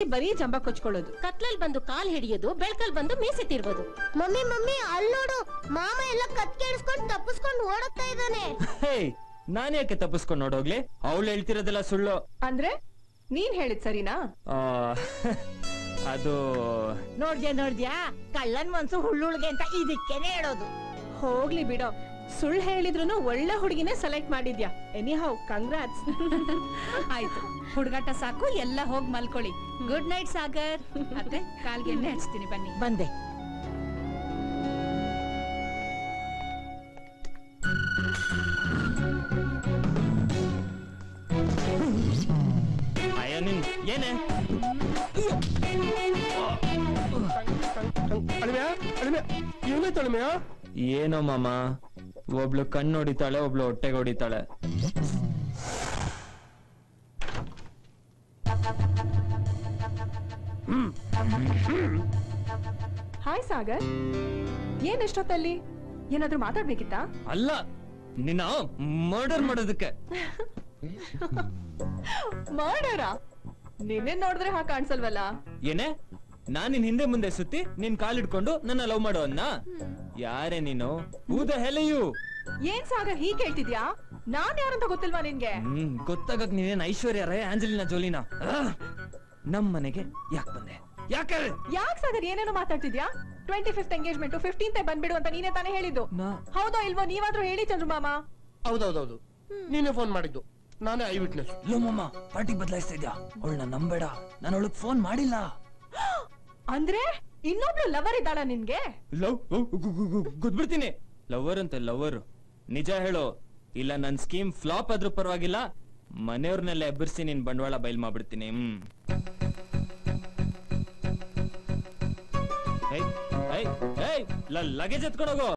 ಬರೀ ಜಂಬ ಕೊಚ್ಕೊಳ್ಳೋದು, ಕತ್ಲಲ್ಲಿ ಬಂದು ಕಾಲ್ ಹಿಡಿಯೋದು, ಬೆಳಕಲ್ಲಿ ಬಂದು ಮೀಸೆ ತಿರ್ಬೋದು. ಮಮ್ಮಿ ಮಮ್ಮಿ ಅಲ್ಲಿ ನೋಡು, ಮಾಮ ಎಲ್ಲ ಕತ್ಕೇಳಿಸ್ಕೊಂಡು ತಪ್ಪಿಸ್ಕೊಂಡು ಓಡುತ್ತಾ ಇದ್ದಾನೆ. ನಾನು ಯಾಕೆ ತಪ್ಪಿಸ್ಕೊಂಡು ನೋಡೋಗ್ಲಿ? ಅವಳು ಹೇಳ್ತಿರೋದೆಲ್ಲ ಸುಳ್ಳು. ಅಂದ್ರೆ ನೀನ್ ಹೇಳಿದ್ ಸರಿನಾ? ಅದು ನೋಡ್ದ್ಯಾ ಕಳ್ಳನ್ ಮನ್ಸು ಹುಳ್ಳುಳ್ಗೆ ಅಂತ ಇದಕ್ಕೇನೆ ಹೇಳೋದು. ಹೋಗ್ಲಿ ಬಿಡೋ, ಸುಳ್ಳು ಹೇಳಿದ್ರು ಒಳ್ಳೆ ಹುಡುಗಿನೇ ಸೆಲೆಕ್ಟ್ ಮಾಡಿದ್ಯಾ. Anyhow congrats. ಆಯ್ತು, ಹುಡುಗಾಟ ಸಾಕು, ಎಲ್ಲ ಹೋಗಿ ಮಲ್ಕೊಳ್ಳಿ. Good night Sagar. ಅತ್ತೆ ಕಾಲ್ಗೆ ಎಣ್ಣೆ ಹಚ್ತೀನಿ, ಬನ್ನಿ. ಬಂದೆ. ಅಯ್ಯ ನಿನ್ ಏನೇ ಏನೋ ಮಾಮ, ಒಬ್ಳು ಕಣ್ಣು ಹೊಡಿತಾಳೆ, ಒಬ್ಳು ಹೊಟ್ಟೆಗೆ ಹೊಡಿತಾಳೆ. ಹಾಯ್ ಸಾಗರ್, ಏನ್ ಎಷ್ಟೊತ್ತಲ್ಲಿ? ಏನಾದ್ರೂ ಮಾತಾಡ್ಬೇಕಿತ್ತಾ? ಅಲ್ಲ, ನಿನ್ನ ಮರ್ಡರ್ ಮಾಡೋದಕ್ಕೆ. ಮಾಡಾರಾ? ನಿನ್ನೆ ನೋಡಿದ್ರೆ ಹಾ ಕಾಣಿಸಲ್ವಲ್ಲ. ಏನೇ, ನಾನ್ ನಿನ್ ಹಿಂದೆ ಮುಂದೆ ಸುತ್ತಿ ನಿನ್ ಕಾಲಿಡ್ಕೊಂಡು ನನ್ನ ಲವ್ ಮಾಡೋ ಅನ್ನ? ಯಾರೇ ನೀನು? Who the hell you? ಏನ್ ಸಾಗರ್ ಹೀಗ್ ಹೇಳ್ತಿದ್ಯಾ? ನಾನ್ ಯಾರಂತ ಗೊತ್ತಿಲ್ವಾ ನಿನ್ಗೆ? ಗೊತ್ತಾಗಕ್ ನೀನೇನ್ ಐಶ್ವರ್ಯ ರೈ, ಆಂಜಲಿನಾ ಜೋಲಿನಾ? ನಮ್ ಮನೆಗೆ ಯಾಕೆ ಬಂದೆ? ಯಾಕ್ ಸಾಗರ್ ಏನೇನೋ ಮಾತಾಡ್ತಿದ್ಯಾ? 25th ಎಂಗೇಜ್ಮೆಂಟ್ 15th ಬಂದ್ಬಿಡು ಅಂತ ನೀನೇ ತಾನೇ ಹೇಳಿದ್ದು. ಹೌದೋ ಇಲ್ವೋ? ನೀವಾದ್ರೂ ಹೇಳಿ ಚಂದ್ರು ಮಾಮ. ಹೌದೌದೌದು, ನೀನೇ ಫೋನ್ ಮಾಡಿದ್ದು, ನಾನೇ ಐ ವಿಟ್ನೆಸ್. ಲೋ ಮಾಮ, ಪಾರ್ಟಿ ಬದಲಾಯಿಸ್ತಾ ಇದ್ಯಾ? ಅವಳನ್ನ ನಂಬೇಡ, ನಾನು ಅವಳಗ್ ಫೋನ್ ಮಾಡಿಲ್ಲ. ಅಂದ್ರೆ ಇನ್ನೊಬ್ಳು ಲವರ್ ಇದ್ದಾಳ ನಿನ್ಗೆ? ಲವ್ ಗೊತ್ಬಿಡ್ತೀನಿ. ಲವರ್ ಅಂತ ಲವರ್. ನಿಜ ಹೇಳು, ಇಲ್ಲ ನನ್ ಸ್ಕೀಮ್ ಫ್ಲಾಪ್ ಆದ್ರೂ ಪರವಾಗಿಲ್ಲ, ಮನೆಯವ್ರನ್ನೆಲ್ಲ ಎಬ್ಬರಿಸಿ ನಿನ್ ಬಂಡವಾಳ ಬಯಲ್ ಮಾಡ್ಬಿಡ್ತೀನಿ. ಲಗೇಜ್ ಎತ್ಕೊಂಡೋಗು.